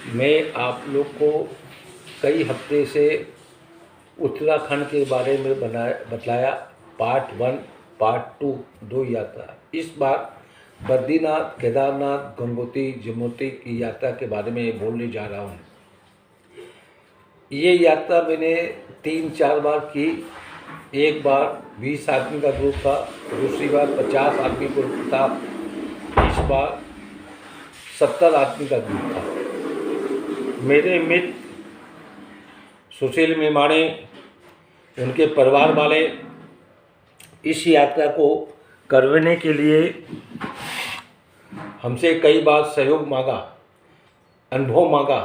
मैं आप लोग को कई हफ्ते से उत्तराखंड के बारे में बतलाया। पार्ट 1 पार्ट 2 दो यात्रा। इस बार बद्रीनाथ, केदारनाथ, गंगोत्री, यमुनोत्री की यात्रा के बारे में बोलने जा रहा हूँ। ये यात्रा मैंने 3-4 बार की। एक बार 20 आदमी का ग्रुप था, दूसरी बार 50 आदमी का ग्रुप था, इस बार 70 आदमी का ग्रुप था। मेरे मित्र सुशील मेमाणे, उनके परिवार वाले इस यात्रा को करवाने के लिए हमसे कई बार सहयोग मांगा, अनुभव मांगा।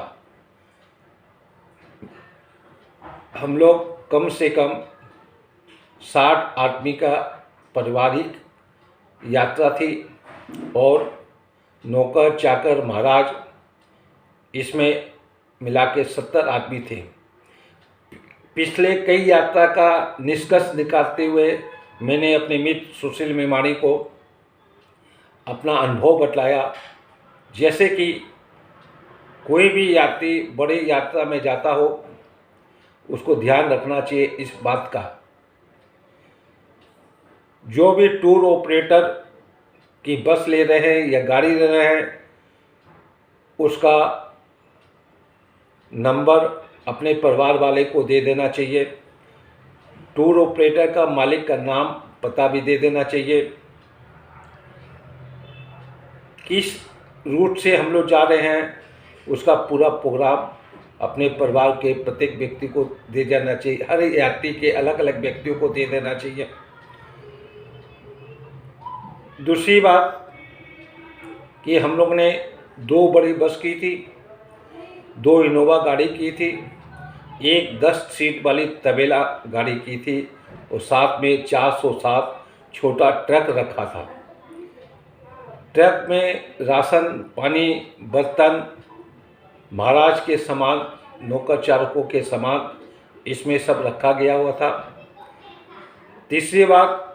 हम लोग कम से कम 60 आदमी का पारिवारिक यात्रा थी और नौकर चाकर महाराज इसमें मिला के 70 आदमी थे। पिछले कई यात्रा का निष्कर्ष निकालते हुए मैंने अपने मित्र सुशील मेमाणी को अपना अनुभव बतलाया। जैसे कि कोई भी यात्री बड़ी यात्रा में जाता हो, उसको ध्यान रखना चाहिए इस बात का। जो भी टूर ऑपरेटर की बस ले रहे हैं या गाड़ी ले रहे हैं, उसका नंबर अपने परिवार वाले को दे देना चाहिए। टूर ऑपरेटर का मालिक का नाम पता भी दे देना चाहिए। किस रूट से हम लोग जा रहे हैं, उसका पूरा प्रोग्राम अपने परिवार के प्रत्येक व्यक्ति को दे देना चाहिए। हर यात्री के अलग अलग व्यक्तियों को दे देना चाहिए। दूसरी बात कि हम लोग ने 2 बड़ी बस की थी, 2 इनोवा गाड़ी की थी, एक 10 सीट वाली तबेला गाड़ी की थी और साथ में 407 छोटा ट्रक रखा था। ट्रक में राशन पानी, बर्तन, महाराज के सामान, नौकर चालकों के सामान इसमें सब रखा गया हुआ था। तीसरी बात,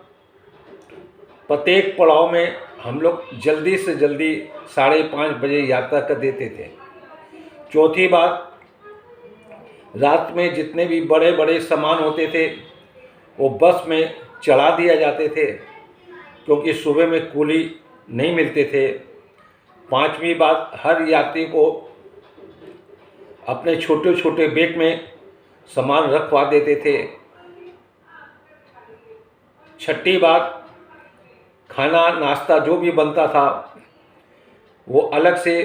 प्रत्येक पड़ाव में हम लोग जल्दी से जल्दी 5:30 बजे यात्रा कर देते थे। चौथी बात, रात में जितने भी बड़े बड़े सामान होते थे वो बस में चढ़ा दिया जाते थे, क्योंकि सुबह में कूली नहीं मिलते थे। पांचवी बात, हर यात्री को अपने छोटे छोटे बैग में सामान रखवा देते थे। छठी बात, खाना नाश्ता जो भी बनता था वो अलग से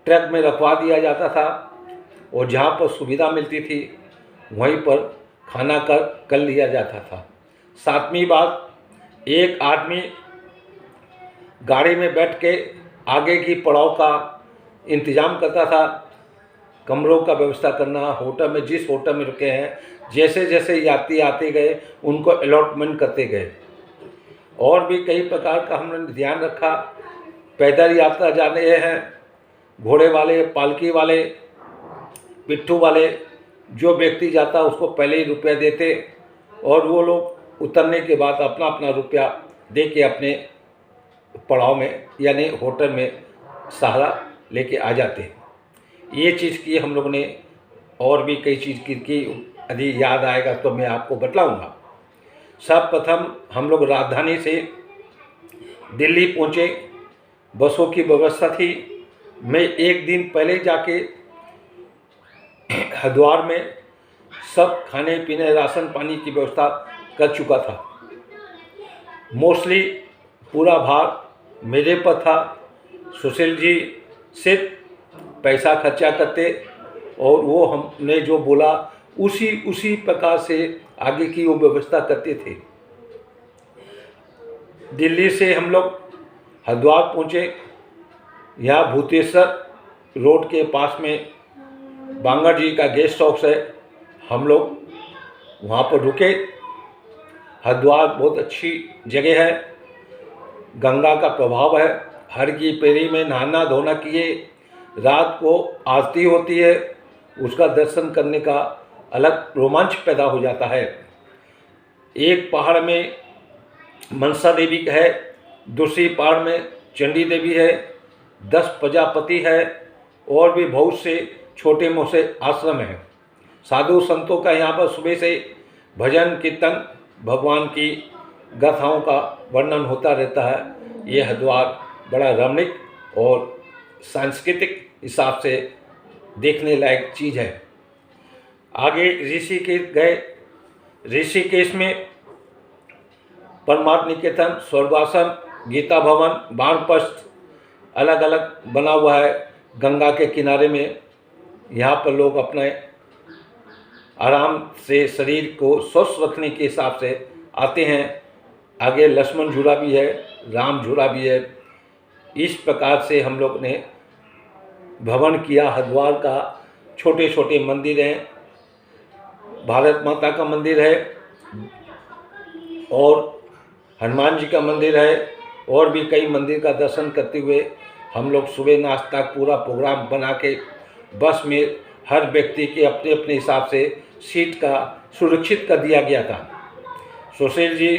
ट्रक में रखवा दिया जाता था और जहाँ पर सुविधा मिलती थी वहीं पर खाना कर लिया जाता था। सातवीं बात, एक आदमी गाड़ी में बैठ के आगे की पड़ाव का इंतज़ाम करता था। कमरों का व्यवस्था करना, होटल में जिस होटल में रुके हैं, जैसे जैसे यात्री आते गए उनको अलॉटमेंट करते गए। और भी कई प्रकार का हमने ध्यान रखा। पैदल यात्रा जा रहे हैं, घोड़े वाले, पालकी वाले, पिट्ठू वाले, जो व्यक्ति जाता उसको पहले ही रुपया देते और वो लोग उतरने के बाद अपना अपना रुपया दे के अपने पड़ाव में यानी होटल में सहारा लेके आ जाते। ये चीज़ की हम लोग ने। और भी कई चीज़ की यदि याद आएगा तो मैं आपको बतलाऊँगा। सर्वप्रथम हम लोग राजधानी से दिल्ली पहुँचे। बसों की व्यवस्था थी। मैं एक दिन पहले जाके हरिद्वार में सब खाने पीने, राशन पानी की व्यवस्था कर चुका था। मोस्टली पूरा भार मेरे पर था। सुशील जी सिर्फ पैसा खर्चा करते और वो हमने जो बोला उसी प्रकार से आगे की वो व्यवस्था करते थे। दिल्ली से हम लोग हरिद्वार पहुँचे। यहाँ भूतेश्वर रोड के पास में बांगड़ जी का गेस्ट हाउस है, हम लोग वहाँ पर रुके। हरिद्वार बहुत अच्छी जगह है, गंगा का प्रभाव है। हर की पैरी में नहाना धोना किए। रात को आरती होती है, उसका दर्शन करने का अलग रोमांच पैदा हो जाता है। एक पहाड़ में मनसा देवी है, दूसरी पहाड़ में चंडी देवी है, 10 प्रजापति है, और भी बहुत से छोटे मोटे आश्रम हैं। साधु संतों का यहाँ पर सुबह से भजन कीर्तन, भगवान की गाथाओं का वर्णन होता रहता है। ये हरिद्वार बड़ा रमणीक और सांस्कृतिक हिसाब से देखने लायक चीज़ है। आगे ऋषिकेश गए। ऋषिकेश में परमार्थ निकेतन, स्वर्गाश्रम, गीता भवन, वानप्रस्थ अलग अलग बना हुआ है गंगा के किनारे में। यहाँ पर लोग अपने आराम से शरीर को स्वस्थ रखने के हिसाब से आते हैं। आगे लक्ष्मण झूला भी है, राम झूला भी है। इस प्रकार से हम लोग ने भ्रमण किया हरिद्वार का। छोटे छोटे मंदिर हैं, भारत माता का मंदिर है और हनुमान जी का मंदिर है, और भी कई मंदिर का दर्शन करते हुए हम लोग सुबह नाश्ता पूरा प्रोग्राम बना के बस में हर व्यक्ति के अपने अपने हिसाब से सीट का सुरक्षित कर दिया गया था। सुशील जी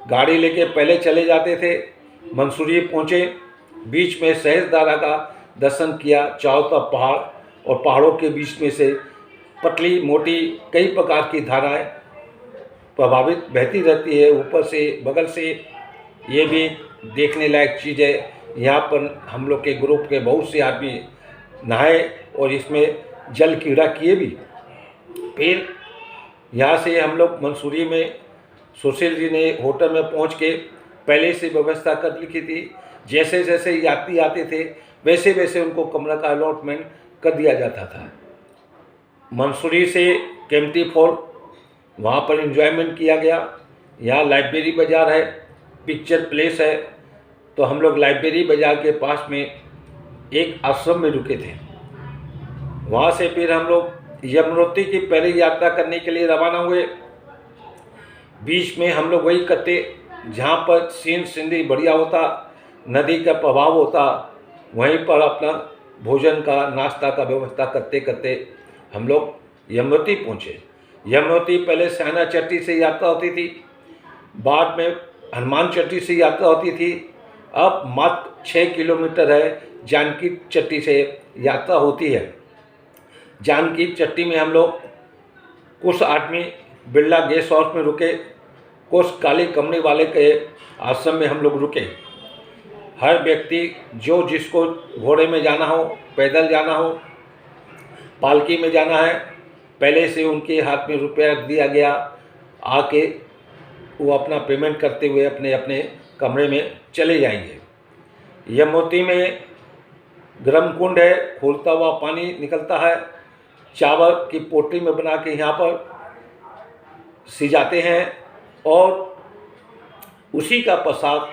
गाड़ी लेके पहले चले जाते थे। मंसूरी पहुँचे, बीच में सहस्त्रधारा का दर्शन किया। चारों तरफ पहाड़ और पहाड़ों के बीच में से पतली मोटी कई प्रकार की धाराएं प्रभावित बहती रहती है ऊपर से बगल से। ये भी देखने लायक चीज़ है। यहाँ पर हम लोग के ग्रुप के बहुत से आदमी नहाए और इसमें जल क्रीड़ा किए भी। फिर यहाँ से हम लोग मंसूरी में सुशील जी ने होटल में पहुँच के पहले से व्यवस्था कर लिखी थी। जैसे जैसे यात्री आते थे वैसे वैसे उनको कमरा का अलॉटमेंट कर दिया जाता था। मंसूरी से केम्प्टी फॉल, वहाँ पर एंजॉयमेंट किया गया। यहाँ लाइब्रेरी बाज़ार है, पिक्चर प्लेस है, तो हम लोग लाइब्रेरी बाज़ार के पास में एक आश्रम में रुके थे। वहाँ से फिर हम लोग यमुनोत्री की पहली यात्रा करने के लिए रवाना हुए। बीच में हम लोग वही करते जहाँ पर सीनरी बढ़िया होता, नदी का प्रभाव होता, वहीं पर अपना भोजन का नाश्ता का व्यवस्था करते करते हम लोग यमुनोत्री पहुँचे। यमुनोत्री पहले सैना चट्टी से यात्रा होती थी, बाद में हनुमान चट्टी से यात्रा होती थी। अब मात्र 6 किलोमीटर है, जानकी चट्टी से यात्रा होती है। जानकी चट्टी में हम लोग कुछ आदमी बिरला गेस्ट हाउस में रुके, कुछ काली कमरे वाले के आश्रम में हम लोग रुके। हर व्यक्ति जो जिसको घोड़े में जाना हो, पैदल जाना हो, पालकी में जाना है, पहले से उनके हाथ में रुपया रख दिया गया। आके वो अपना पेमेंट करते हुए अपने अपने कमरे में चले जाएंगे। यमुनोत्री में गर्म कुंड है, खोलता हुआ पानी निकलता है। चावल की पोटली में बना के यहाँ पर सिजाते हैं और उसी का प्रसाद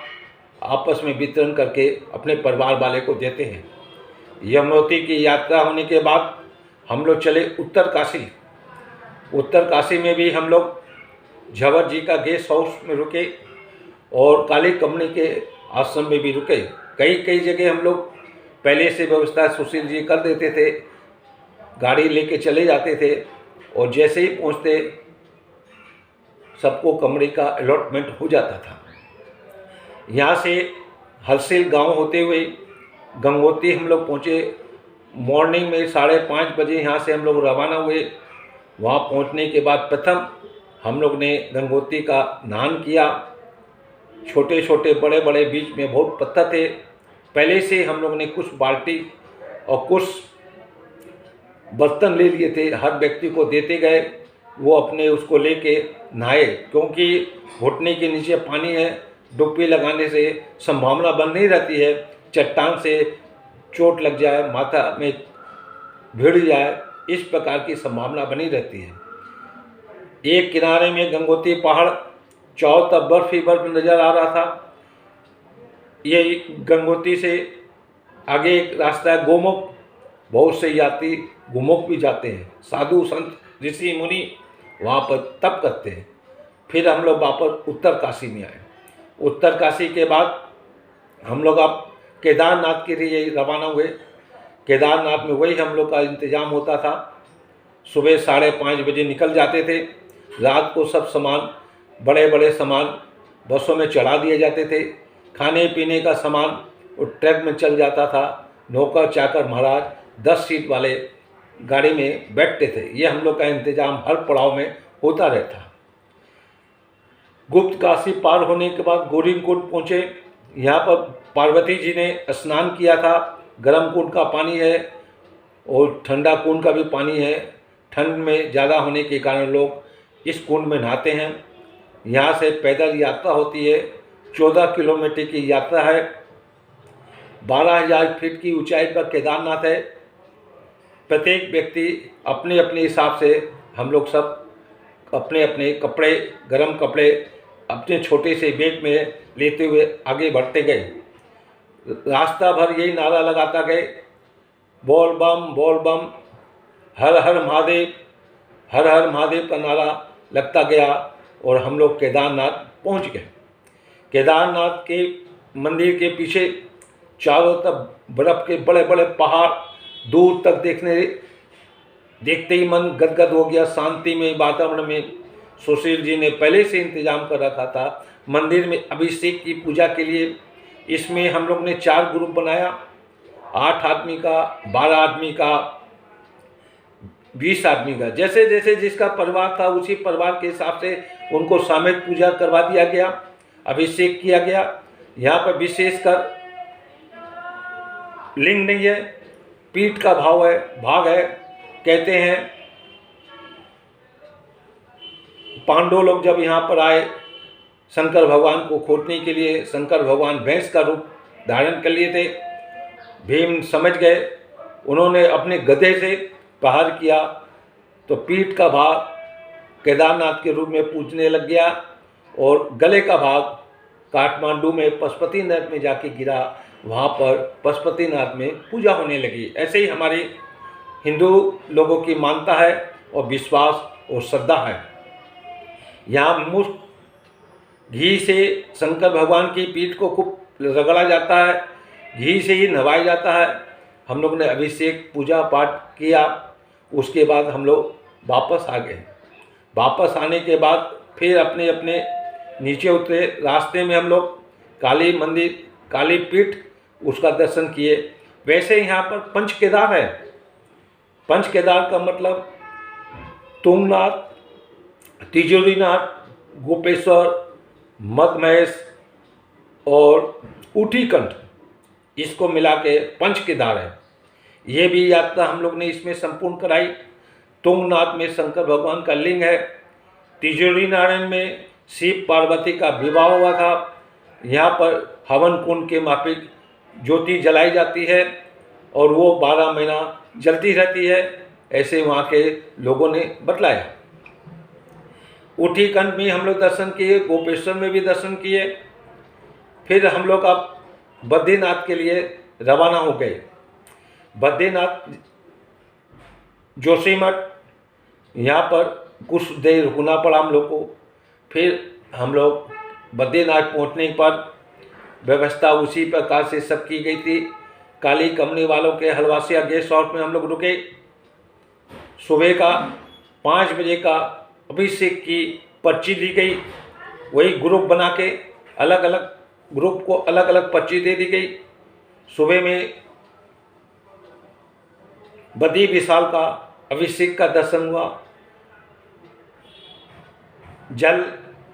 आपस में वितरण करके अपने परिवार वाले को देते हैं। यमुनोत्री की यात्रा होने के बाद हम लोग चले उत्तर काशी। उत्तर काशी में भी हम लोग झवर जी का गेस्ट हाउस में रुके और काली कमनी के आश्रम में भी रुके। कई जगह हम लोग पहले से व्यवस्था सुशील जी कर देते थे, गाड़ी लेके चले जाते थे और जैसे ही पहुंचते सबको कमरे का अलॉटमेंट हो जाता था। यहाँ से हरसिल गांव होते हुए गंगोत्री हम लोग पहुँचे। मॉर्निंग में 5:30 बजे यहाँ से हम लोग रवाना हुए। वहाँ पहुँचने के बाद प्रथम हम लोग ने गंगोत्री का स्नान किया। छोटे छोटे बड़े बड़े बीच में बहुत पत्थर थे। पहले से हम लोग ने कुछ बाल्टी और कुछ बर्तन ले लिए थे, हर व्यक्ति को देते गए। वो अपने उसको लेके नहाए, क्योंकि घुटने के नीचे पानी है, डुबकी लगाने से संभावना बन नहीं रहती है चट्टान से चोट लग जाए, माथा में भिड़ जाए, इस प्रकार की संभावना बनी रहती है। एक किनारे में गंगोत्री पहाड़, चारों तरफ बर्फ ही बर्फ नज़र आ रहा था। ये गंगोत्री से आगे एक रास्ता है गोमुख, बहुत से यात्री गोमुख भी जाते हैं। साधु संत ऋषि मुनि वहाँ पर तप करते हैं। फिर हम लोग वापस उत्तर काशी में आए। उत्तर काशी के बाद हम लोग अब केदारनाथ के लिए रवाना हुए। केदारनाथ में वही हम लोग का इंतज़ाम होता था। सुबह 5:30 बजे निकल जाते थे। रात को सब सामान, बड़े बड़े सामान बसों में चढ़ा दिए जाते थे। खाने पीने का सामान वो ट्रक में चल जाता था। नौकर चाकर महाराज 10 सीट वाले गाड़ी में बैठते थे। ये हम लोग का इंतज़ाम हर पड़ाव में होता रहता। गुप्त काशी पार होने के बाद गौरीकुंड पहुँचे। यहाँ पर पार्वती जी ने स्नान किया था। गर्म कुंड का पानी है और ठंडा कुंड का भी पानी है। ठंड में ज़्यादा होने के कारण लोग इस कुंड में नहाते हैं। यहाँ से पैदल यात्रा होती है। 14 किलोमीटर की यात्रा है। 12,000 फीट की ऊंचाई पर केदारनाथ है। प्रत्येक व्यक्ति अपने अपने हिसाब से, हम लोग सब अपने अपने कपड़े, गर्म कपड़े अपने छोटे से बैग में लेते हुए आगे बढ़ते गए। रास्ता भर यही नारा लगाता गए, बोल बम, हर हर महादेव, हर हर महादेव का नारा लगता गया और हम लोग केदारनाथ पहुंच गए। केदारनाथ के मंदिर के पीछे चारों तरफ बर्फ़ के बड़े बड़े पहाड़ दूर तक देखते ही मन गदगद हो गया। शांति में, वातावरण में सुशील जी ने पहले से इंतजाम कर रखा था मंदिर में अभिषेक की पूजा के लिए। इसमें हम लोग ने 4 ग्रुप बनाया, 8 आदमी का, 12 आदमी का, 20 आदमी का। जैसे जैसे जिसका परिवार था उसी परिवार के हिसाब से उनको सामूहिक पूजा करवा दिया गया, अभिषेक किया गया। यहाँ पर विशेषकर लिंग नहीं है, पीठ का भाग है। कहते हैं पांडव लोग जब यहाँ पर आए शंकर भगवान को खोजने के लिए, शंकर भगवान भैंस का रूप धारण कर लिए थे। भीम समझ गए, उन्होंने अपने गधे से प्रहार किया तो पीठ का भाग केदारनाथ के रूप में पूजने लग गया और गले का भाग काठमांडू में पशुपतिनाथ में जाके गिरा। वहाँ पर पशुपतिनाथ में पूजा होने लगी। ऐसे ही हमारे हिंदू लोगों की मान्यता है और विश्वास और श्रद्धा है। यहाँ मुफ्त घी से शंकर भगवान की पीठ को खूब रगड़ा जाता है, घी से ही नहवाया जाता है। हम लोग ने अभिषेक पूजा पाठ किया। उसके बाद हम लोग वापस आ गए। वापस आने के बाद फिर अपने अपने नीचे उतरे। रास्ते में हम लोग काली मंदिर, काली पीठ, उसका दर्शन किए। वैसे यहाँ पर पंच केदार है। पंच केदार का मतलब तुंगनाथ, तिजोरीनाथ, गोपेश्वर, मदमहेश और ऊटीकंठ, इसको मिला के पंच केदार है। ये भी यात्रा हम लोग ने इसमें संपूर्ण कराई। तुंगनाथ में शंकर भगवान का लिंग है। तिजोरी नारायण में शिव पार्वती का विवाह हुआ था। यहाँ पर हवन कुंड के माफिक ज्योति जलाई जाती है और वो 12 महीना जलती रहती है, ऐसे वहाँ के लोगों ने बतलाया। ऊटीकंठ में हम लोग दर्शन किए, गोपेश्वर में भी दर्शन किए। फिर हम लोग अब बद्रीनाथ के लिए रवाना हो गए। बद्रीनाथ जोशीमठ, यहाँ पर कुछ देर रुकना पड़ा हम लोग को। फिर हम लोग बद्रीनाथ पहुँचने पर व्यवस्था उसी प्रकार से सब की गई थी। काली कंपनी वालों के हलवासिया गेस्ट हाउस में हम लोग रुके। सुबह का 5 बजे का अभिषेक की पर्ची दी गई। वही ग्रुप बना के अलग अलग ग्रुप को अलग अलग पर्ची दे दी गई। सुबह में बद्री विशाल का अभिषेक का दर्शन हुआ। जल,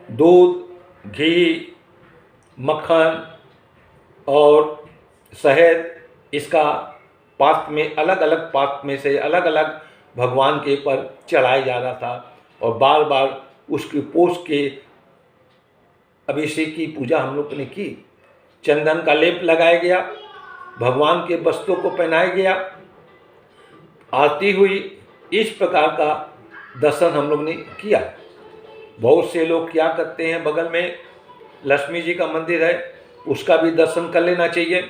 दूध, घी, मक्खन और शहद, इसका पात्र में अलग अलग पात्र में से अलग अलग भगवान के पर चढ़ाया जा रहा था और बार बार उसकी पोष के अभिषेक की पूजा हम लोग ने की। चंदन का लेप लगाया गया, भगवान के वस्त्रों को पहनाया गया, आरती हुई। इस प्रकार का दर्शन हम लोग ने किया। बहुत से लोग क्या करते हैं, बगल में लक्ष्मी जी का मंदिर है, उसका भी दर्शन कर लेना चाहिए।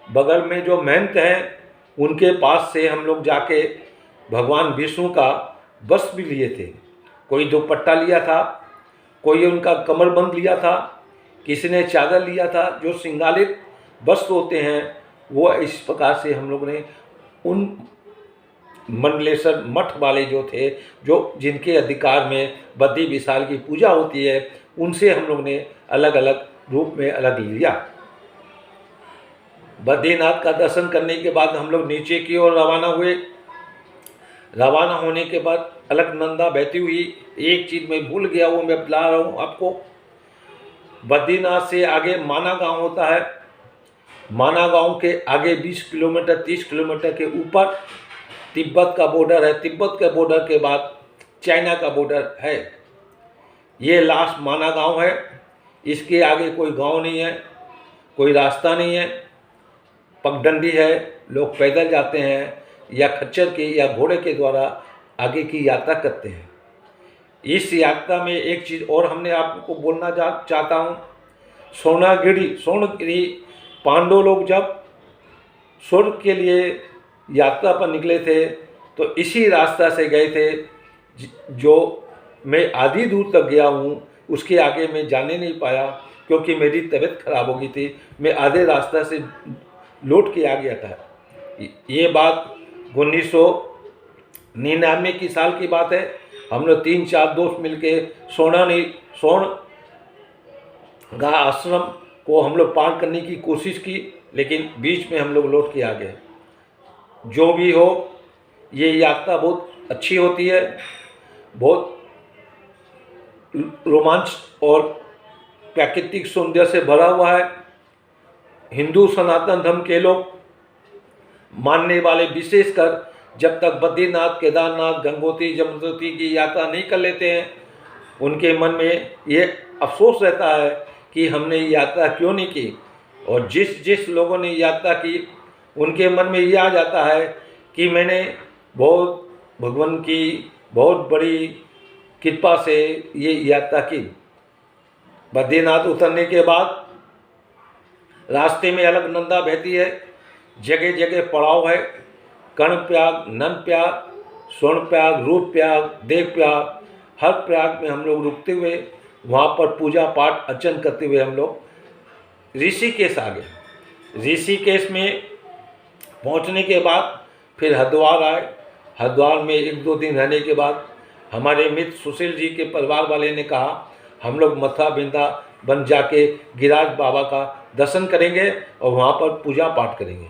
बगल में जो महंत हैं उनके पास से हम लोग जाके भगवान विष्णु का वस्त्र भी लिए थे। कोई दुपट्टा लिया था, कोई उनका कमरबंद लिया था, किसी ने चादर लिया था। जो श्रृंगारित वस्त्र होते हैं वो इस प्रकार से हम लोग ने उन मंडलेश्वर मठ वाले जो थे, जो जिनके अधिकार में बद्री विशाल की पूजा होती है, उनसे हम लोग ने अलग अलग रूप में अलग लिया। बद्रीनाथ का दर्शन करने के बाद हम लोग नीचे की ओर रवाना हुए। रवाना होने के बाद अलकनंदा बहती हुई, एक चीज़ मैं भूल गया, वो मैं बता रहा हूँ आपको। बद्रीनाथ से आगे माना गांव होता है। माना गांव के आगे 20 किलोमीटर 30 किलोमीटर के ऊपर तिब्बत का बॉर्डर है। तिब्बत के बॉर्डर के बाद चाइना का बॉर्डर है। ये लास्ट माना गांव है। इसके आगे कोई गांव नहीं है, कोई रास्ता नहीं है, पगडंडी है। लोग पैदल जाते हैं या खच्चर के या घोड़े के द्वारा आगे की यात्रा करते हैं। इस यात्रा में एक चीज़ और हमने आपको बोलना चाहता हूँ। सोनागिरी पांडव लोग जब स्वर्ग के लिए यात्रा पर निकले थे तो इसी रास्ता से गए थे। जो मैं आधी दूर तक गया हूँ, उसके आगे मैं जाने नहीं पाया क्योंकि मेरी तबीयत खराब हो गई थी। मैं आधे रास्ता से लौट के आ गया था। ये बात 1999 की साल की बात है। हम लोग 3-4 दोस्त मिलके सोनगा आश्रम को हम लोग पार करने की कोशिश की, लेकिन बीच में हम लोग लौट के आ गए। जो भी हो, ये यात्रा बहुत अच्छी होती है, बहुत रोमांच और प्राकृतिक सौंदर्य से भरा हुआ है। हिंदू सनातन धर्म के लोग मानने वाले विशेषकर जब तक बद्रीनाथ, केदारनाथ, गंगोत्री, यमुनोत्री की यात्रा नहीं कर लेते हैं, उनके मन में ये अफसोस रहता है कि हमने ये यात्रा क्यों नहीं की। और जिस लोगों ने यात्रा की, उनके मन में ये आ जाता है कि मैंने बहुत भगवान की बहुत बड़ी कृपा से ये यात्रा की। बद्रीनाथ उतरने के बाद रास्ते में अलकनंदा बहती है। जगह जगह पड़ाव है। कर्णप्रयाग, ननप्रयाग, स्वर्णप्रयाग, रूपप्रयाग, देवप्रयाग, हर प्रयाग में हम लोग रुकते हुए वहाँ पर पूजा पाठ अर्चन करते हुए हम लोग ऋषिकेश आ गए। ऋषिकेश में पहुँचने के बाद फिर हरिद्वार आए। हरिद्वार में 1-2 दिन रहने के बाद हमारे मित्र सुशील जी के परिवार वाले ने कहा हम लोग मथुरा वृंदावन जाके गिरिराज बाबा का दर्शन करेंगे और वहाँ पर पूजा पाठ करेंगे।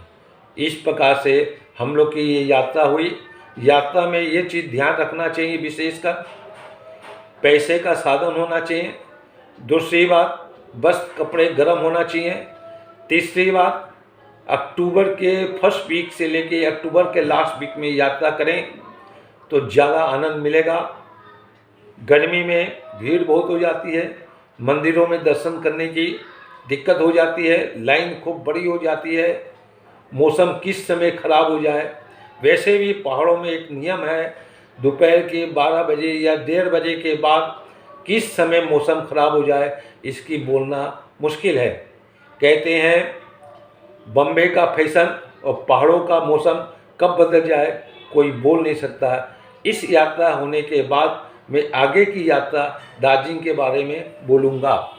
इस प्रकार से हम लोग की ये यात्रा हुई। यात्रा में ये चीज़ ध्यान रखना चाहिए, विशेषकर पैसे का साधन होना चाहिए। दूसरी बात, बस कपड़े गर्म होना चाहिए। तीसरी बात, अक्टूबर के फर्स्ट वीक से लेके अक्टूबर के लास्ट वीक में यात्रा करें तो ज़्यादा आनंद मिलेगा। गर्मी में भीड़ बहुत हो जाती है, मंदिरों में दर्शन करने की दिक्कत हो जाती है, लाइन खूब बड़ी हो जाती है, मौसम किस समय ख़राब हो जाए। वैसे भी पहाड़ों में एक नियम है, दोपहर के 12 बजे या 1:30 बजे के बाद किस समय मौसम ख़राब हो जाए इसकी बोलना मुश्किल है। कहते हैं बम्बे का फैशन और पहाड़ों का मौसम कब बदल जाए कोई बोल नहीं सकता। इस यात्रा होने के बाद मैं आगे की यात्रा दार्जिलिंग के बारे में बोलूँगा।